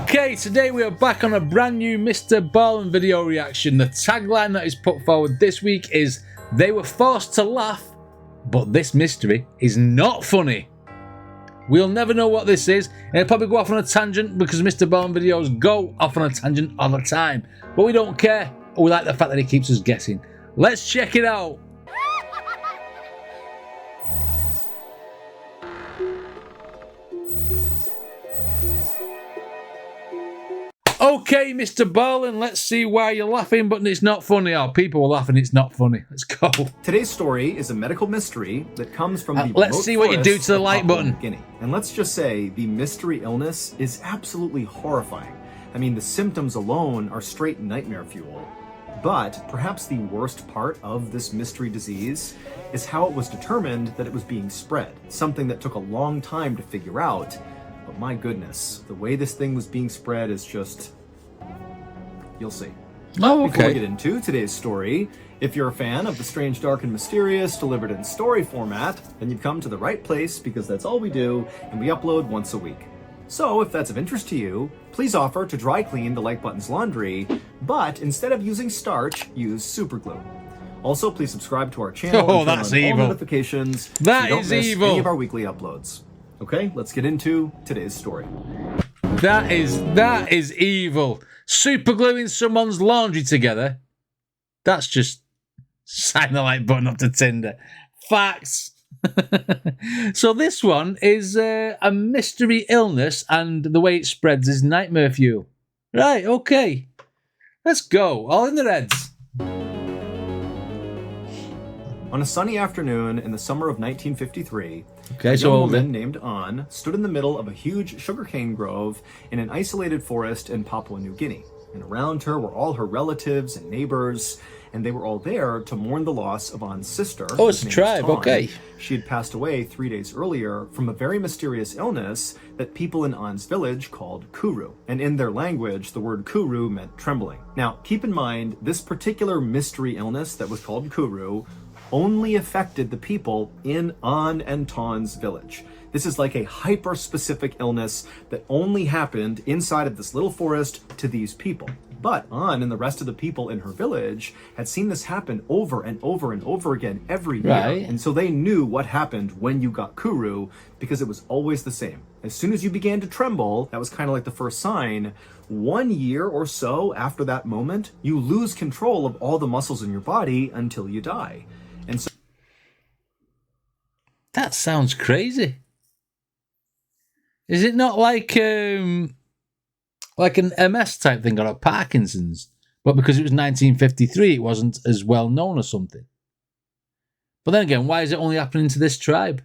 Okay, today we are back on a brand new Mr. Ballen video reaction. The tagline that is put forward this week is, "They were forced to laugh, but this mystery is not funny." We'll never know what this is, and it'll probably go off on a tangent because Mr. Ballen videos go off on a tangent all the time. But we don't care. We like the fact that he keeps us guessing. Let's check it out. Okay, Mr. Ballen, let's see why you're laughing, but it's not funny. Oh, people are laughing, it's not funny. Let's go. Today's story is a medical mystery that comes from the let's see what you do to the like button. Guinea. And let's just say the mystery illness is absolutely horrifying. I mean, the symptoms alone are straight nightmare fuel. But perhaps the worst part of this mystery disease is how it was determined that it was being spread, something that took a long time to figure out. But my goodness, the way this thing was being spread is just... you'll see. Oh, okay. Before we get into today's story, if you're a fan of the strange, dark, and mysterious delivered in story format, then you've come to the right place because that's all we do, and we upload once a week. So if that's of interest to you, please offer to dry clean the like button's laundry, but instead of using starch, use super glue. Also, please subscribe to our channel and turn on all notifications so you don't miss any of our weekly uploads. Okay, let's get into today's story. That is evil. Super gluing someone's laundry together. That's just sign the like button up to Tinder. Facts. So this one is a mystery illness, and the way it spreads is nightmare fuel. Right, okay. Let's go. All in the reds. On a sunny afternoon in the summer of 1953, a young woman named An stood in the middle of a huge sugarcane grove in an isolated forest in Papua New Guinea. And around her were all her relatives and neighbors, and they were all there to mourn the loss of An's sister. Oh, it's a tribe, okay. She had passed away 3 days earlier from a very mysterious illness that people in An's village called kuru. And in their language, the word kuru meant trembling. Now, keep in mind, this particular mystery illness that was called kuru only affected the people in An and Ton's village. This is like a hyper-specific illness that only happened inside of this little forest to these people. But An and the rest of the people in her village had seen this happen over and over and over again every year. Right. And so they knew what happened when you got kuru because it was always the same. As soon as you began to tremble, that was kind of like the first sign. 1 year or so after that moment, you lose control of all the muscles in your body until you die. And so that sounds crazy. Is it not like an MS type thing or a Parkinson's? But because it was 1953, it wasn't as well known or something. But then again, why is it only happening to this tribe?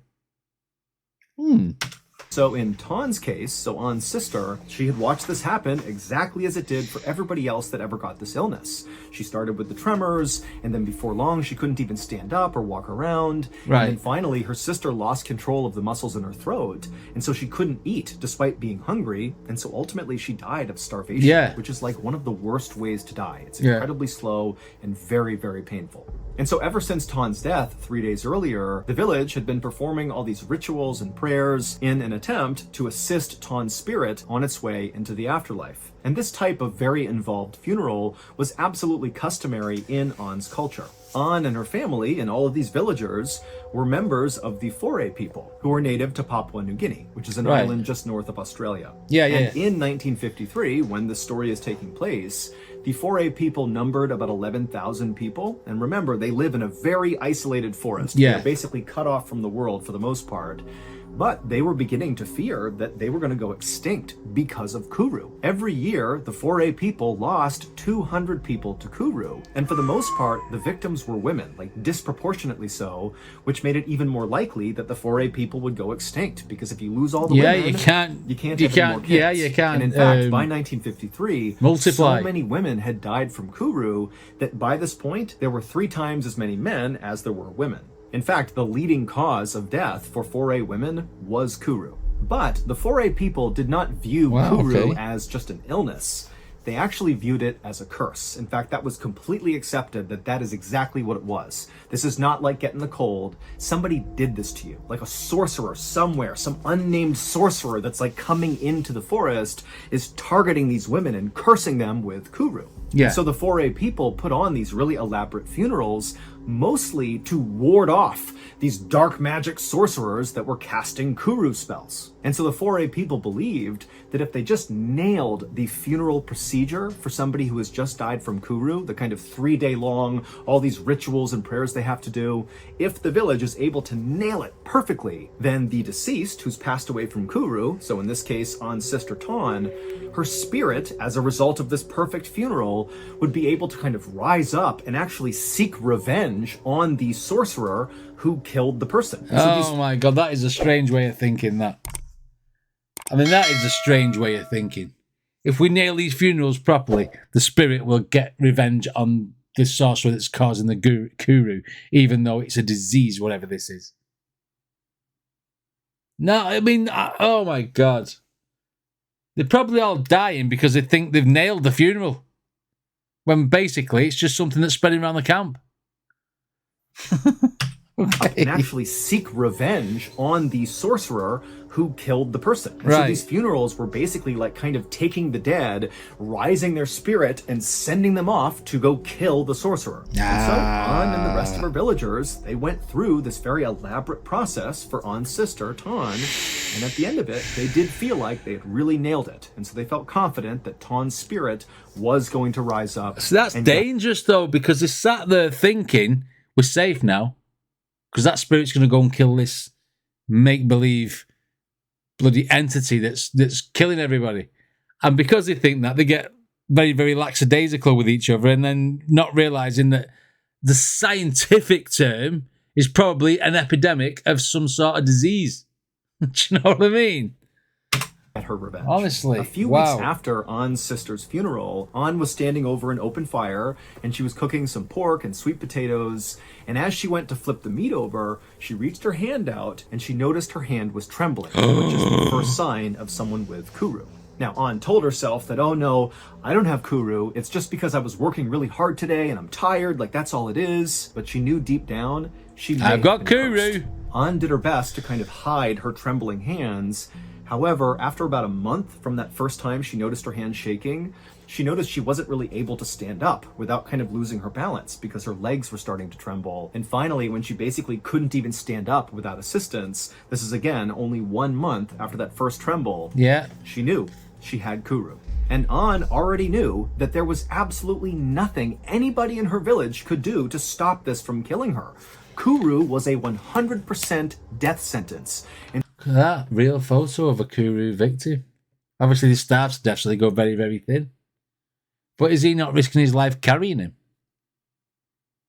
So in Ton's case, so An's sister, she had watched this happen exactly as it did for everybody else that ever got this illness. She started with the tremors, and then before long, she couldn't even stand up or walk around. Right. And then finally, her sister lost control of the muscles in her throat, and so she couldn't eat despite being hungry, and so ultimately she died of starvation, which is like one of the worst ways to die. It's incredibly slow and very, very painful. And so ever since Ton's death 3 days earlier, the village had been performing all these rituals and prayers in an attempt to assist Ton's spirit on its way into the afterlife. And this type of very involved funeral was absolutely customary in An's culture. An and her family and all of these villagers were members of the Foray people, who were native to Papua New Guinea, which is an island just north of Australia. And in 1953, when the story is taking place, the Foray people numbered about 11,000 people. And remember, they live in a very isolated forest. They're basically cut off from the world for the most part. But they were beginning to fear that they were going to go extinct because of kuru. Every year, the Foray people lost 200 people to kuru. And for the most part, the victims were women, like disproportionately so, which made it even more likely that the Foray people would go extinct. Because if you lose all the women, you can't have any more kids. Yeah, you can't. And in fact, by 1953, multiply. So many women had died from kuru that by this point, there were 3 times as many men as there were women. In fact, the leading cause of death for Foray women was kuru. But the Foray people did not view kuru as just an illness. they actually viewed it as a curse. In fact, that was completely accepted, that is exactly what it was. This is not like getting the cold. Somebody did this to you, like a sorcerer somewhere, some unnamed sorcerer that's like coming into the forest is targeting these women and cursing them with Kuru. Yeah. So the Foray people put on these really elaborate funerals, mostly to ward off these dark magic sorcerers that were casting Kuru spells. And so the Foray people believed that if they just nailed the funeral procedure for somebody who has just died from Kuru, the kind of 3-day long, all these rituals and prayers they have to do, if the village is able to nail it perfectly, then the deceased who's passed away from Kuru, so in this case Ann's sister Tawn, her spirit, as a result of this perfect funeral, would be able to kind of rise up and actually seek revenge on the sorcerer who killed the person. Oh my God, that is a strange way of thinking, that. I mean, that is a strange way of thinking. If we nail these funerals properly, the spirit will get revenge on the sorcerer that's causing the Kuru, even though it's a disease, whatever this is. No, I mean, oh my God. They're probably all dying because they think they've nailed the funeral, when basically it's just something that's spreading around the camp. Okay. And actually seek revenge on the sorcerer who killed the person. And right. So these funerals were basically like kind of taking the dead, rising their spirit, and sending them off to go kill the sorcerer. And so Ann and the rest of her villagers, they went through this very elaborate process for Ann's sister, Tawn, and at the end of it, they did feel like they had really nailed it. And so they felt confident that Tawn's spirit was going to rise up. So that's dangerous, though, because they sat there thinking, we're safe now. Because that spirit's going to go and kill this make-believe bloody entity that's killing everybody. And because they think that, they get very, very lackadaisical with each other, and then not realising that the scientific term is probably an epidemic of some sort of disease. Do you know what I mean? At her revenge. Honestly, a few weeks after Ann's sister's funeral, Ann was standing over an open fire and she was cooking some pork and sweet potatoes. And as she went to flip the meat over, she reached her hand out and she noticed her hand was trembling, which is the first sign of someone with Kuru. Now, Ann told herself that, oh no, I don't have Kuru. It's just because I was working really hard today and I'm tired. Like, that's all it is. But she knew deep down I've got Kuru. Ann did her best to kind of hide her trembling hands. However, after about a month from that first time she noticed her hand shaking, she noticed she wasn't really able to stand up without kind of losing her balance because her legs were starting to tremble. And finally, when she basically couldn't even stand up without assistance, this is again only 1 month after that first tremble, she knew she had Kuru. And Ann already knew that there was absolutely nothing anybody in her village could do to stop this from killing her. Kuru was a 100% death sentence. And that real photo of a Kuru victim. Obviously, they starve to death, so they go very, very thin. But is he not risking his life carrying him?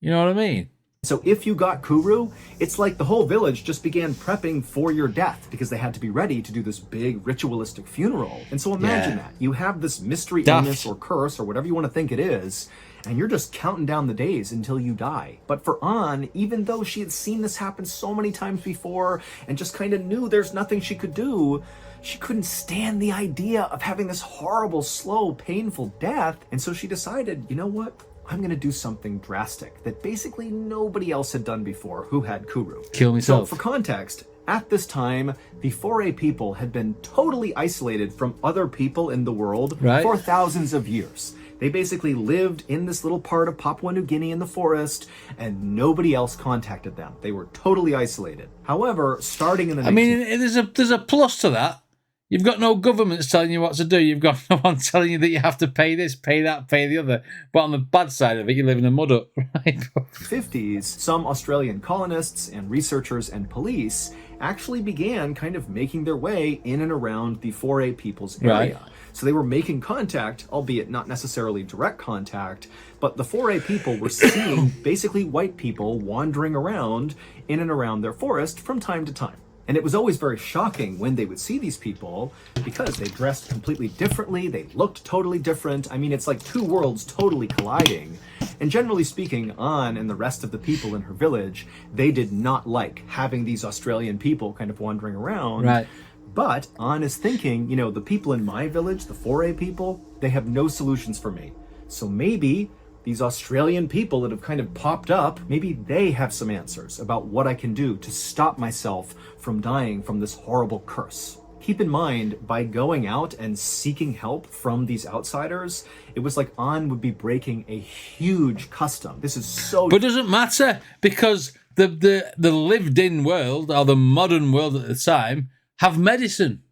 You know what I mean? So if you got Kuru, it's like the whole village just began prepping for your death because they had to be ready to do this big ritualistic funeral. And so imagine that. You have this mystery illness or curse or whatever you want to think it is, and you're just counting down the days until you die. But for Ann, even though she had seen this happen so many times before and just kind of knew there's nothing she could do, she couldn't stand the idea of having this horrible, slow, painful death. And so she decided, you know what? I'm going to do something drastic that basically nobody else had done before who had Kuru. Kill myself. So for context, at this time, the Foray people had been totally isolated from other people in the world for thousands of years. They basically lived in this little part of Papua New Guinea in the forest, and nobody else contacted them. They were totally isolated. However, starting in the there's a plus to that. You've got no governments telling you what to do. You've got no one telling you that you have to pay this, pay that, pay the other. But on the bad side of it, you live in a mud hut, right? 50s, some Australian colonists and researchers and police actually began kind of making their way in and around the Foray people's area. So they were making contact, albeit not necessarily direct contact, but the Foray people were seeing basically white people wandering around in and around their forest from time to time. And it was always very shocking when they would see these people because they dressed completely differently, they looked totally different. I mean, it's like two worlds totally colliding. And generally speaking, Ann and the rest of the people in her village, they did not like having these Australian people kind of wandering around. But An is thinking, you know, the people in my village, the Foray people, they have no solutions for me. So maybe these Australian people that have kind of popped up, maybe they have some answers about what I can do to stop myself from dying from this horrible curse. Keep in mind, by going out and seeking help from these outsiders, it was like An would be breaking a huge custom. This is so... But it doesn't matter, because the lived-in world, or the modern world at the time, have medicine,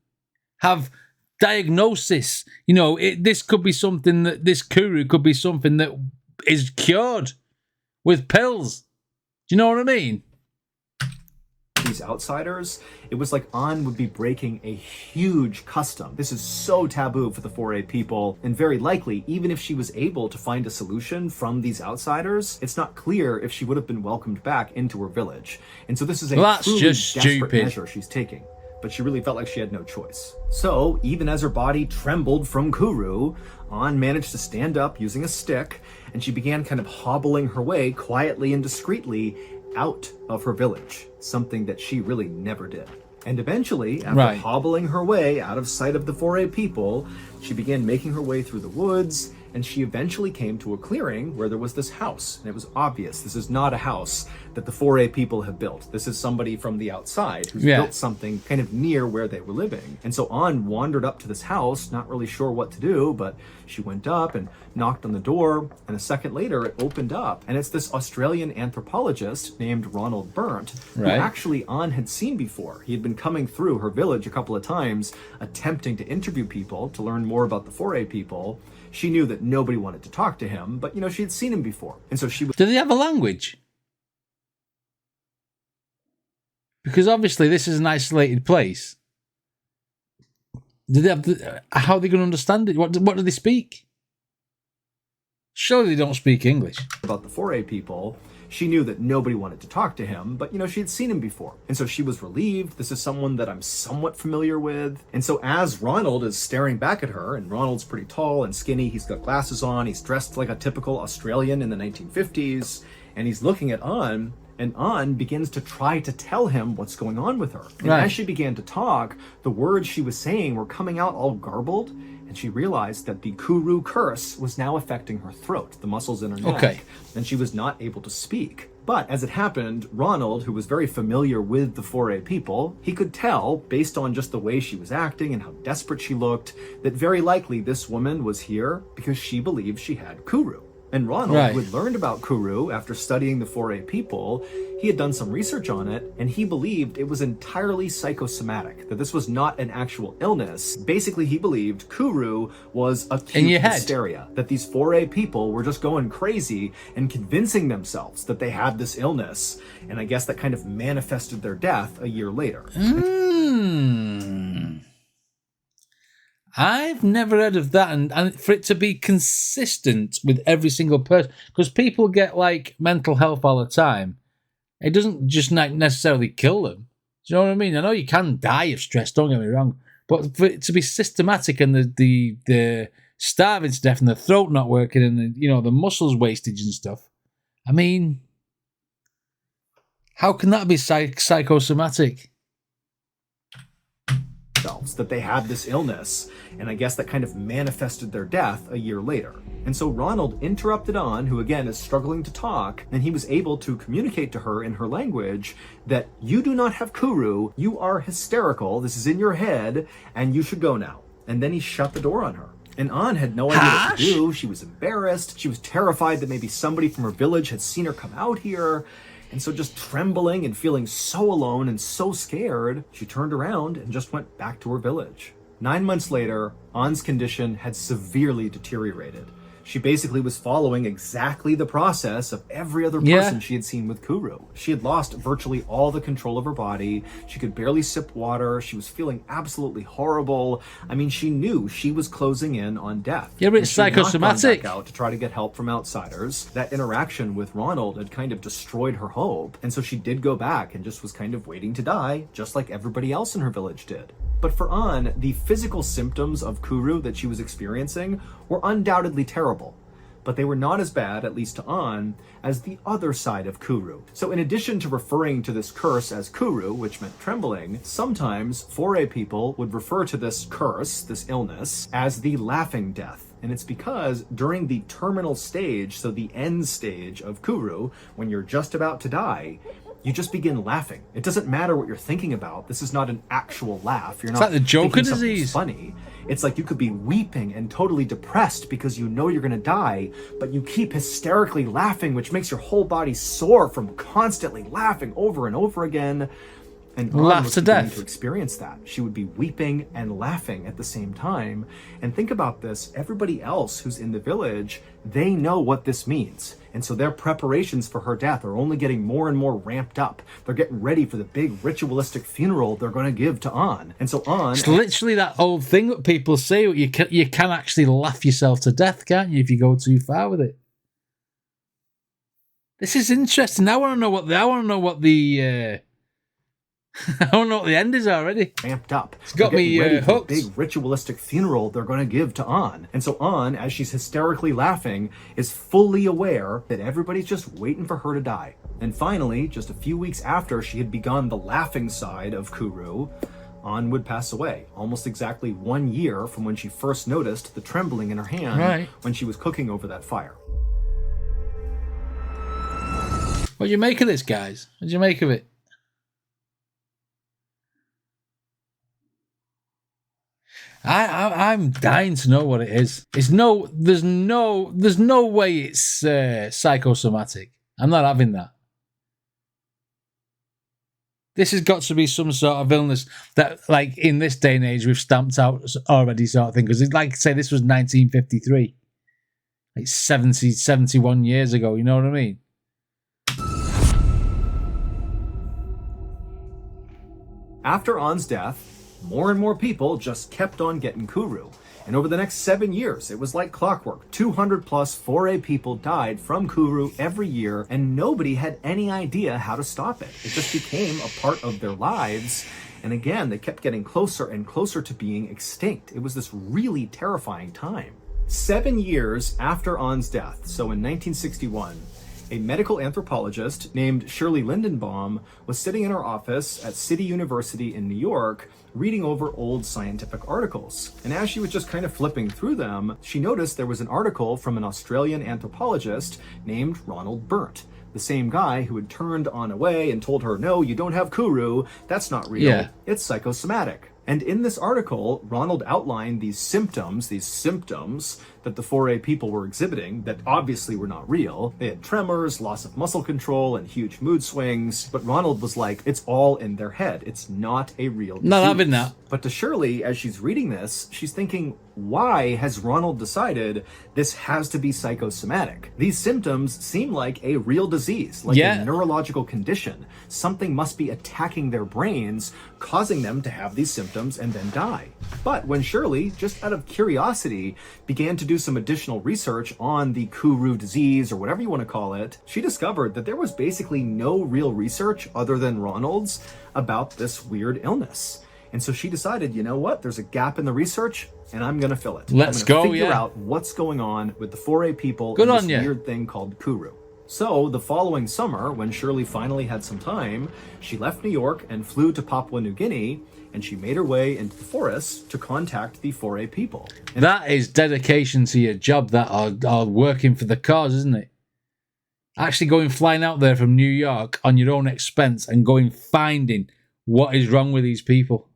have diagnosis. You know, this could be something that, this Kuru could be something that is cured with pills. Do you know what I mean? These outsiders, it was like An would be breaking a huge custom. This is so taboo for the Foray people, and very likely, even if she was able to find a solution from these outsiders, it's not clear if she would have been welcomed back into her village. And so this is a truly desperate measure she's taking. But she really felt like she had no choice. So, even as her body trembled from Kuru, An managed to stand up using a stick, and she began kind of hobbling her way quietly and discreetly out of her village, something that she really never did. And eventually, after hobbling her way out of sight of the Foray people, she began making her way through the woods, and she eventually came to a clearing where there was this house. And it was obvious this is not a house that the Foray people have built. This is somebody from the outside who's built something kind of near where they were living. And so An wandered up to this house, not really sure what to do, but she went up and knocked on the door, and a second later it opened up. And it's this Australian anthropologist named Ronald Burnt, who actually An had seen before. He had been coming through her village a couple of times, attempting to interview people to learn more about the Foray people. She knew that nobody wanted to talk to him, but, you know, she had seen him before. And so she was... Do they have a language? Because obviously this is an isolated place. Do they have how are they going to understand it? What do they speak? Surely they don't speak English. About the Foray people, she knew that nobody wanted to talk to him, but, you know, she had seen him before. And so she was relieved. This is someone that I'm somewhat familiar with. And so as Ronald is staring back at her, and Ronald's pretty tall and skinny, he's got glasses on, he's dressed like a typical Australian in the 1950s, and he's looking at An, and An begins to try to tell him what's going on with her. And as she began to talk, the words she was saying were coming out all garbled, and she realized that the Kuru curse was now affecting her throat, the muscles in her neck, and she was not able to speak. But as it happened, Ronald, who was very familiar with the Foray people, he could tell, based on just the way she was acting and how desperate she looked, that very likely this woman was here because she believed she had Kuru. And Ronald, who had learned about Kuru after studying the Foray people, he had done some research on it, and he believed it was entirely psychosomatic, that this was not an actual illness. Basically, he believed Kuru was acute hysteria, that these Foray people were just going crazy and convincing themselves that they had this illness, and I guess that kind of manifested their death a year later. I've never heard of that, and for it to be consistent with every single person, because people get like mental health all the time. It doesn't just necessarily kill them. Do you know what I mean? I know you can die of stress, don't get me wrong, but for it to be systematic and the starving to death and the throat not working and the muscles wastage and stuff. I mean, how can that be psychosomatic? That they had this illness, and I guess that kind of manifested their death a year later. And so Ronald interrupted An, who again is struggling to talk, and he was able to communicate to her in her language that you do not have Kuru, you are hysterical, this is in your head, and you should go now. And then he shut the door on her. And An had no idea what to do. She was embarrassed. She was terrified that maybe somebody from her village had seen her come out here. And so just trembling and feeling so alone and so scared, she turned around and just went back to her village. 9 months later, An's condition had severely deteriorated. She basically was following exactly the process of every other person she had seen with Kuru. She had lost virtually all the control of her body. She could barely sip water. She was feeling absolutely horrible. I mean, she knew she was closing in on death. Yeah, but it's psychosomatic. Out to try to get help from outsiders. That interaction with Ronald had kind of destroyed her hope. And so she did go back and just was kind of waiting to die, just like everybody else in her village did. But for An, the physical symptoms of Kuru that she was experiencing were undoubtedly terrible. but they were not as bad, at least to An, as the other side of Kuru. So in addition to referring to this curse as Kuru, which meant trembling, sometimes Foray people would refer to this curse, this illness, as the laughing death. And it's because during the terminal stage, so the end stage of Kuru, when you're just about to die, you just begin laughing. It doesn't matter what you're thinking about. This is not an actual laugh. You're not like the Joker disease. Funny. It's like you could be weeping and totally depressed because you know you're going to die, but you keep hysterically laughing, which makes your whole body sore from constantly laughing over and over again. And laugh to death. To experience that, she would be weeping and laughing at the same time. And think about this: everybody else who's in the village, they know what this means, and so their preparations for her death are only getting more and more ramped up. They're getting ready for the big ritualistic funeral they're going to give to An. And so An, it's literally that old thing that people say: you can actually laugh yourself to death, can't you, if you go too far with it? This is interesting. I want to know what the I don't know what the end is already. Ramped up. It's got me hooked. The big ritualistic funeral they're going to give to An. And so An, as she's hysterically laughing, is fully aware that everybody's just waiting for her to die. And finally, just a few weeks after she had begun the laughing side of Kuru, An would pass away, almost exactly 1 year from when she first noticed the trembling in her hand when she was cooking over that fire. What do you make of this, guys? What do you make of it? I'm dying to know what it is. There's no way it's psychosomatic. I'm not having that. This has got to be some sort of illness that, like, in this day and age, we've stamped out already, sort of thing. Because, like I say, this was 1953, like 71 years ago. You know what I mean? After An's death, more and more people just kept on getting Kuru. And over the next 7 years, it was like clockwork. 200 plus Foray people died from Kuru every year, and nobody had any idea how to stop it. It just became a part of their lives. And again, they kept getting closer and closer to being extinct. It was this really terrifying time. 7 years after An's death, so in 1961, a medical anthropologist named Shirley Lindenbaum was sitting in her office at City University in New York reading over old scientific articles. And as she was just kind of flipping through them, she noticed there was an article from an Australian anthropologist named Ronald Burt, the same guy who had turned An away and told her, no, you don't have Kuru, that's not real, it's psychosomatic. And in this article, Ronald outlined these symptoms that the Foray people were exhibiting that obviously were not real. They had tremors, loss of muscle control, and huge mood swings. But Ronald was like, it's all in their head. It's not a real disease. Not having that. But to Shirley, as she's reading this, she's thinking, why has Ronald decided this has to be psychosomatic? These symptoms seem like a real disease, like a neurological condition. Something must be attacking their brains, causing them to have these symptoms and then die. But when Shirley, just out of curiosity, began to do some additional research on the Kuru disease, or whatever you want to call it, she discovered that there was basically no real research other than Ronald's about this weird illness. And so she decided, you know what, there's a gap in the research, and I'm going to fill it. Let's go, figure out what's going on with the Foray people and this weird thing called Kuru. So the following summer, when Shirley finally had some time, she left New York and flew to Papua New Guinea, and she made her way into the forest to contact the Foray people. And that is dedication to your job, that or working for the cause, isn't it? Actually flying out there from New York on your own expense and finding what is wrong with these people.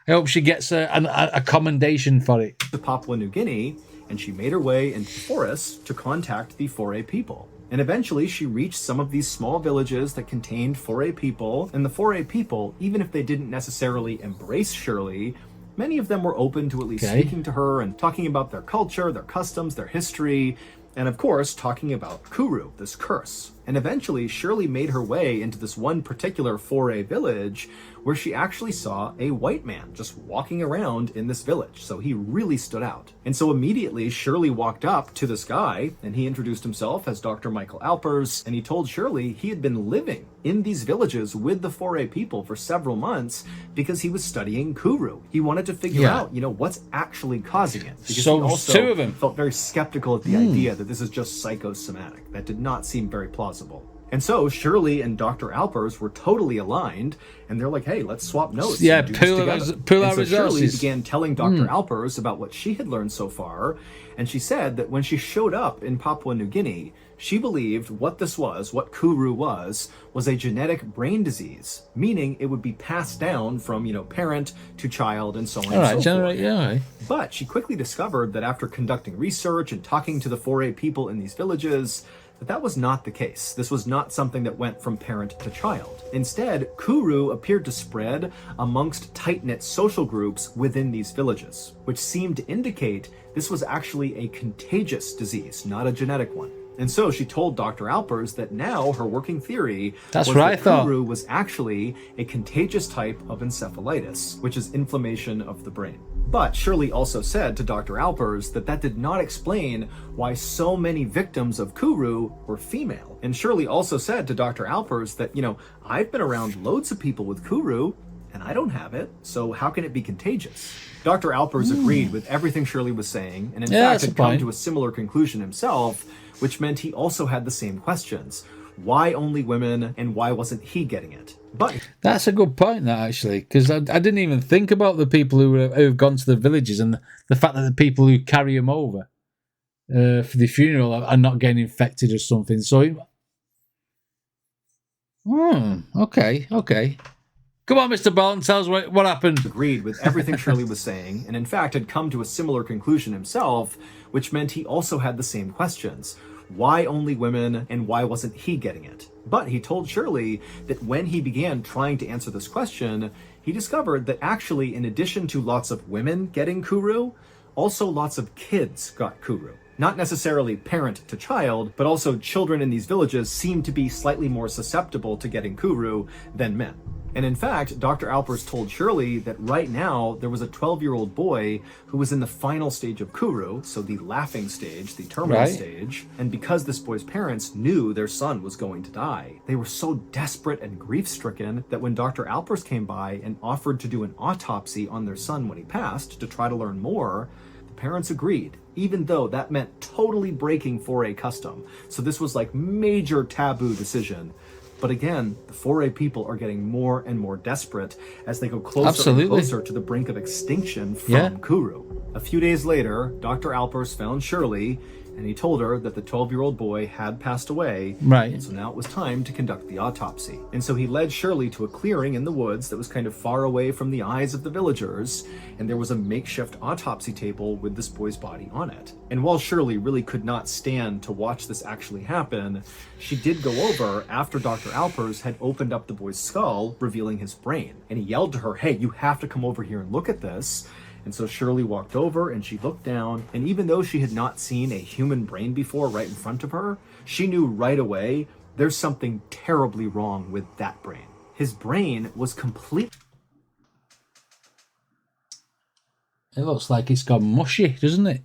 I hope she gets a commendation for it. To Papua New Guinea, and she made her way into the forest to contact the Foray people. And eventually she reached some of these small villages that contained Foray people, and the Foray people, even if they didn't necessarily embrace Shirley, many of them were open to at least speaking to her and talking about their culture, their customs, their history, and of course talking about Kuru, this curse. And eventually, Shirley made her way into this one particular 4A village where she actually saw a white man just walking around in this village. So he really stood out. And so immediately, Shirley walked up to this guy and he introduced himself as Dr. Michael Alpers. And he told Shirley he had been living in these villages with the 4A people for several months because he was studying Kuru. He wanted to figure out, what's actually causing it. Because so he also two of them felt very skeptical at the idea that this is just psychosomatic. That did not seem very plausible. And so Shirley and Dr. Alpers were totally aligned, and they're like, hey, let's swap notes. Yeah, and do this together. pool our so resources. Shirley began telling Dr. Alpers about what she had learned so far, and she said that when she showed up in Papua New Guinea, she believed what this was, what Kuru was a genetic brain disease, meaning it would be passed down from, parent to child and so on and so forth. Yeah. But she quickly discovered that after conducting research and talking to the 4A people in these villages, that was not the case. This was not something that went from parent to child. Instead, Kuru appeared to spread amongst tight-knit social groups within these villages, which seemed to indicate this was actually a contagious disease, not a genetic one. And so she told Dr. Alpers that now her working theory was that Kuru was actually a contagious type of encephalitis, which is inflammation of the brain. But Shirley also said to Dr. Alpers that did not explain why so many victims of Kuru were female. And Shirley also said to Dr. Alpers that, I've been around loads of people with Kuru, and I don't have it, so how can it be contagious? Dr. Alpers agreed with everything Shirley was saying, and in fact had come to a similar conclusion himself, which meant he also had the same questions. Why only women, and why wasn't he getting it? But that's a good point, that actually, because I didn't even think about the people who've gone to the villages and the fact that the people who carry them over for the funeral are not getting infected or something. So, okay. Come on, Mr. Bolton, tell us what happened. Agreed with everything Shirley was saying, and in fact had come to a similar conclusion himself, which meant he also had the same questions. Why only women, and why wasn't he getting it? But he told Shirley that when he began trying to answer this question, he discovered that actually, in addition to lots of women getting Kuru, also lots of kids got Kuru. Not necessarily parent to child, but also children in these villages seem to be slightly more susceptible to getting Kuru than men. And in fact, Dr. Alpers told Shirley that right now there was a 12-year-old boy who was in the final stage of Kuru, so the laughing stage, the terminal stage. And because this boy's parents knew their son was going to die, they were so desperate and grief-stricken that when Dr. Alpers came by and offered to do an autopsy on their son when he passed to try to learn more, the parents agreed, even though that meant totally breaking 4A custom. So this was like major taboo decision. But again, the 4A people are getting more and more desperate as they go closer and closer to the brink of extinction from Kuru. A few days later, Dr. Alpers found Shirley, and he told her that the 12-year-old boy had passed away. Right. So now it was time to conduct the autopsy. And so he led Shirley to a clearing in the woods that was kind of far away from the eyes of the villagers, and there was a makeshift autopsy table with this boy's body on it. And while Shirley really could not stand to watch this actually happen, she did go over after Dr. Alpers had opened up the boy's skull, revealing his brain. And he yelled to her, hey, you have to come over here and look at this. And so Shirley walked over and she looked down, and even though she had not seen a human brain before right in front of her, she knew right away there's something terribly wrong with that brain. His brain was complete. It looks like it's gone mushy, doesn't it?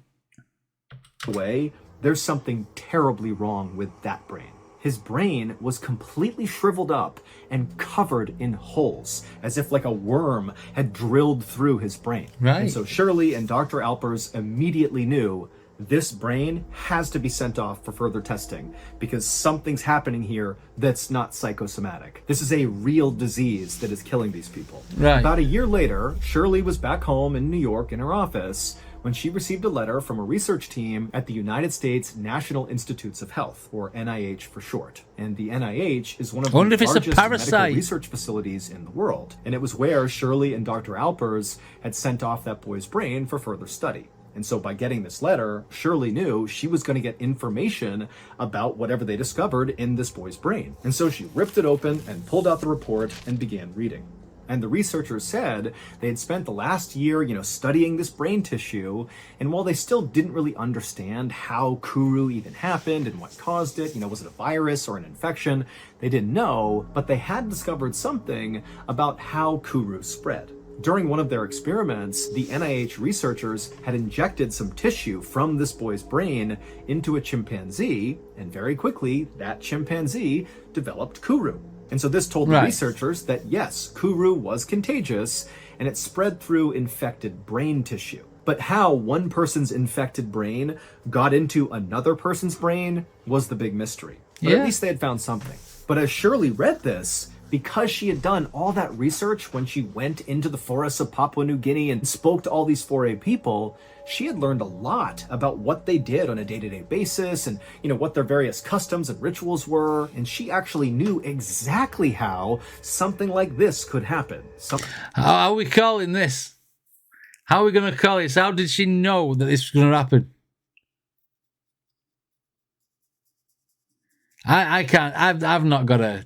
There's something terribly wrong with that brain. His brain was completely shriveled up and covered in holes, as if like a worm had drilled through his brain. Right. And so Shirley and Dr. Alpers immediately knew this brain has to be sent off for further testing because something's happening here that's not psychosomatic. This is a real disease that is killing these people. Right. About a year later, Shirley was back home in New York in her office when she received a letter from a research team at the United States National Institutes of Health, or NIH for short. And the NIH is one of the largest medical research facilities in the world. And it was where Shirley and Dr. Alpers had sent off that boy's brain for further study. And so by getting this letter, Shirley knew she was going to get information about whatever they discovered in this boy's brain. And so she ripped it open and pulled out the report and began reading. And the researchers said they had spent the last year, studying this brain tissue, and while they still didn't really understand how Kuru even happened and what caused it, was it a virus or an infection, they didn't know, but they had discovered something about how Kuru spread. During one of their experiments, the NIH researchers had injected some tissue from this boy's brain into a chimpanzee, and very quickly, that chimpanzee developed Kuru. And so this told the researchers that yes, Kuru was contagious, and it spread through infected brain tissue. But how one person's infected brain got into another person's brain was the big mystery. But at least they had found something. But as Shirley read this, because she had done all that research when she went into the forests of Papua New Guinea and spoke to all these 4A people, she had learned a lot about what they did on a day-to-day basis and, what their various customs and rituals were. And she actually knew exactly how something like this could happen. How are we calling this? How are we going to call this? How did she know that this was going to happen? I can't. I've not got a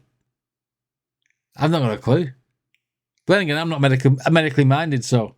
clue. But then again, I'm not medically minded, so.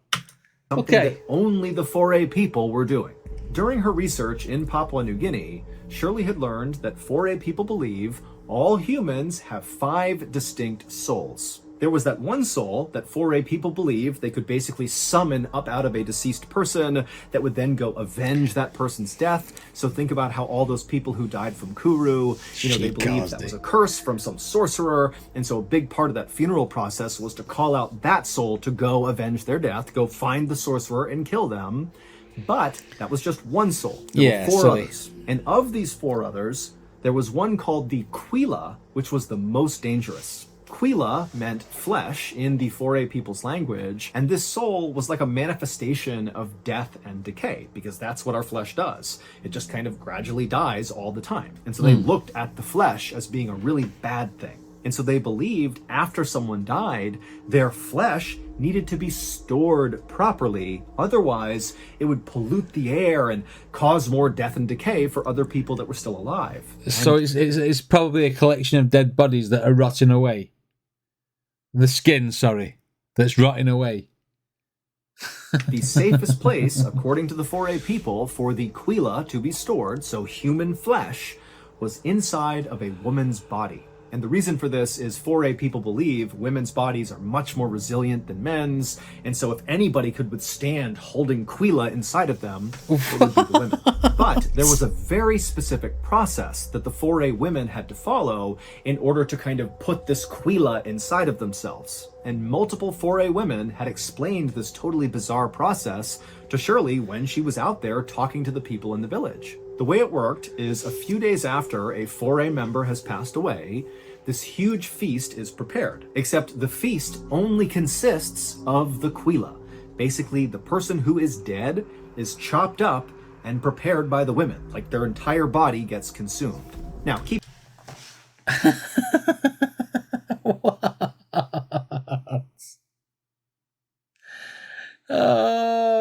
Something that only the 4A people were doing. During her research in Papua New Guinea, Shirley had learned that 4A people believe all humans have 5 distinct souls. There was that one soul that 4A people believed they could basically summon up out of a deceased person that would then go avenge that person's death. So think about how all those people who died from Kuru, they believed that was a curse from some sorcerer. And so a big part of that funeral process was to call out that soul to go avenge their death, go find the sorcerer and kill them. But that was just one soul. There were 4 others. And of these 4 others, there was one called the Quila, which was the most dangerous. Quila meant flesh in the 4A people's language, and this soul was like a manifestation of death and decay, because that's what our flesh does. It just kind of gradually dies all the time. And so they looked at the flesh as being a really bad thing. And so they believed after someone died, their flesh needed to be stored properly. Otherwise, it would pollute the air and cause more death and decay for other people that were still alive. So it's probably a collection of dead bodies that are rotting away. The skin, that's rotting away. The safest place, according to the 4A people, for the Quila to be stored, so human flesh, was inside of a woman's body. And the reason for this is 4A people believe women's bodies are much more resilient than men's, and so if anybody could withstand holding Quila inside of them, it would be the women. But there was a very specific process that the 4A women had to follow in order to kind of put this Quila inside of themselves. And multiple 4A women had explained this totally bizarre process to Shirley when she was out there talking to the people in the village. The way it worked is a few days after a 4A member has passed away, this huge feast is prepared. Except the feast only consists of the Quila. Basically, the person who is dead is chopped up and prepared by the women. Like their entire body gets consumed. Now, keep...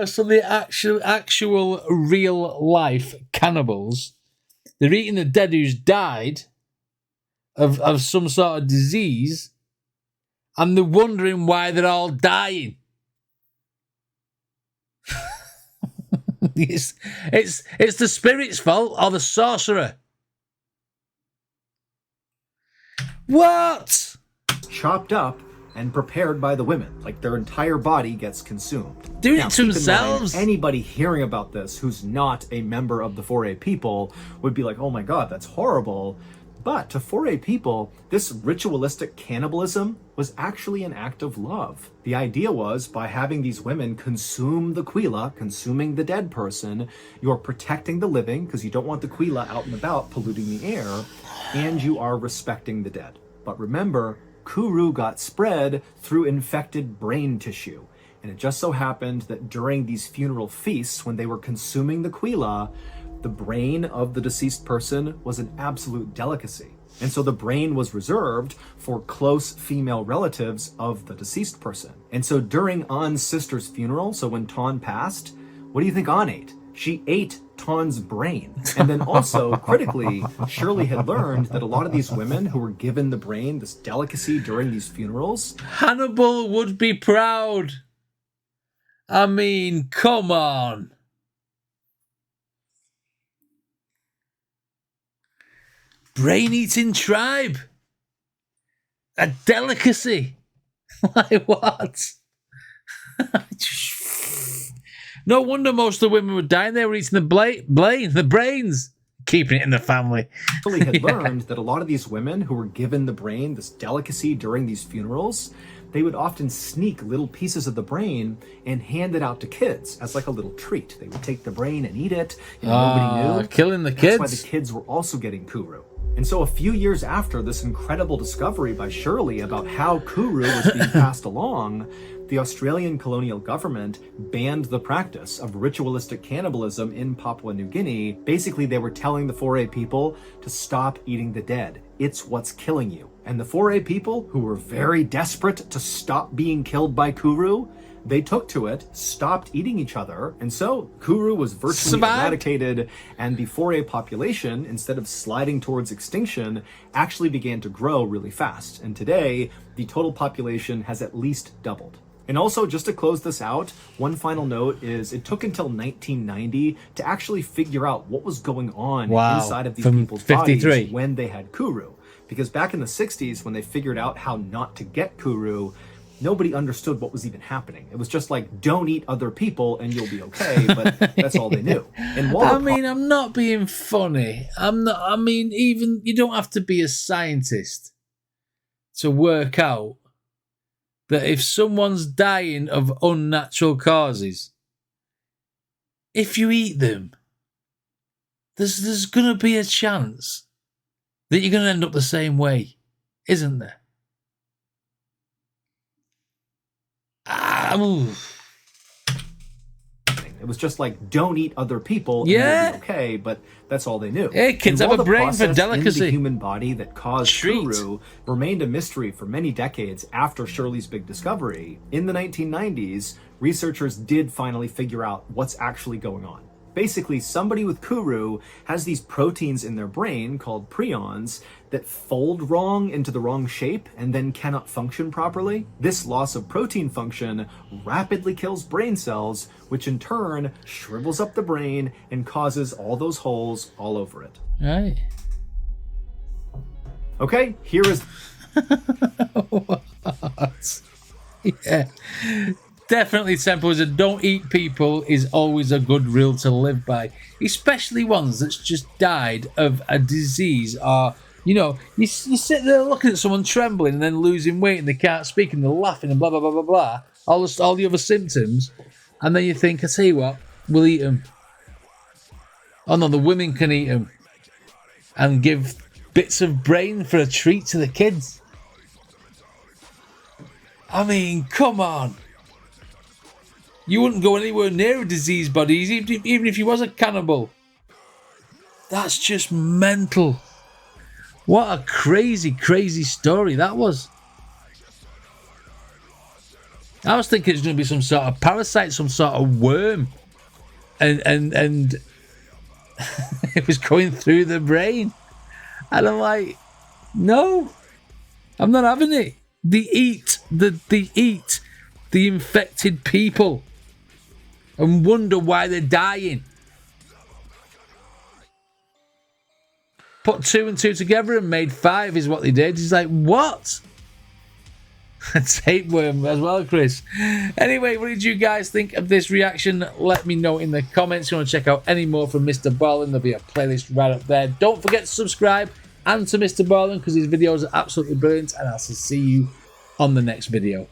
So the actual real life cannibals, they're eating the dead who's died of some sort of disease, and they're wondering why they're all dying. it's the spirit's fault or the sorcerer. What? Chopped up and prepared by the women, like their entire body gets consumed. Doing it to themselves? Anybody hearing about this who's not a member of the 4A people would be like, oh my god, that's horrible. But to 4A people, this ritualistic cannibalism was actually an act of love. The idea was, by having these women consume the Quila, consuming the dead person, you're protecting the living, because you don't want the Quila out and about polluting the air, and you are respecting the dead. But remember, Kuru got spread through infected brain tissue. And it just so happened that during these funeral feasts, when they were consuming the Quila, the brain of the deceased person was an absolute delicacy. And so the brain was reserved for close female relatives of the deceased person. And so during An's sister's funeral, so when Ton passed, what do you think An ate? She ate Sean's brain. And then also, critically, Shirley had learned that a lot of these women who were given the brain, this delicacy during these funerals... Hannibal would be proud. I mean, come on. Brain-eating tribe. A delicacy. Like what? No wonder most of the women were dying. They were eating the brains, keeping it in the family. Shirley had learned that a lot of these women who were given the brain, this delicacy during these funerals, they would often sneak little pieces of the brain and hand it out to kids as like a little treat. They would take the brain and eat it, and nobody knew. Killing the kids. That's why the kids were also getting Kuru. And so a few years after this incredible discovery by Shirley about how Kuru was being passed along, the Australian colonial government banned the practice of ritualistic cannibalism in Papua New Guinea. Basically, they were telling the 4A people to stop eating the dead. It's what's killing you. And the 4A people, who were very desperate to stop being killed by Kuru, they took to it, stopped eating each other, and so Kuru was virtually eradicated, and the 4A population, instead of sliding towards extinction, actually began to grow really fast. And today, the total population has at least doubled. And also, just to close this out, one final note is it took until 1990 to actually figure out what was going on inside of these people's bodies when they had Kuru. Because back in the 60s, when they figured out how not to get Kuru, nobody understood what was even happening. It was just like, don't eat other people and you'll be okay, but that's all they knew. And I mean, I'm not being funny. Even you don't have to be a scientist to work out that if someone's dying of unnatural causes, if you eat them, there's going to be a chance that you're going to end up the same way, isn't there? It was just like, don't eat other people and you'll be okay, but that's all they knew. Hey, kids have a brain for delicacy. The human body that caused Kuru remained a mystery for many decades after Shirley's big discovery. In the 1990s, researchers did finally figure out what's actually going on. Basically, somebody with Kuru has these proteins in their brain called prions that fold wrong into the wrong shape and then cannot function properly. This loss of protein function rapidly kills brain cells, which in turn shrivels up the brain and causes all those holes all over it. Right. Okay, here is... What? Yeah. Definitely Temple is a don't eat people is always a good rule to live by, especially ones that's just died of a disease or, you sit there looking at someone trembling and then losing weight and they can't speak and they're laughing and blah, blah, blah, blah, blah, all the other symptoms, and then you think, I tell you what, we'll eat them. Oh no, the women can eat them and give bits of brain for a treat to the kids. I mean, come on. You wouldn't go anywhere near a diseased body, even if you was a cannibal. That's just mental. What a crazy, crazy story that was. I was thinking it was going to be some sort of parasite, some sort of worm. And it was going through the brain. And I'm like, no, I'm not having it. They eat the infected people and wonder why they're dying. Put 2 and 2 together and made 5 is what they did. He's like, what? A tapeworm as well, Chris. Anyway, what did you guys think of this reaction? Let me know in the comments. If you want to check out any more from Mr. Ballen, there'll be a playlist right up there. Don't forget to subscribe and to Mr. Ballen because his videos are absolutely brilliant, and I'll see you on the next video.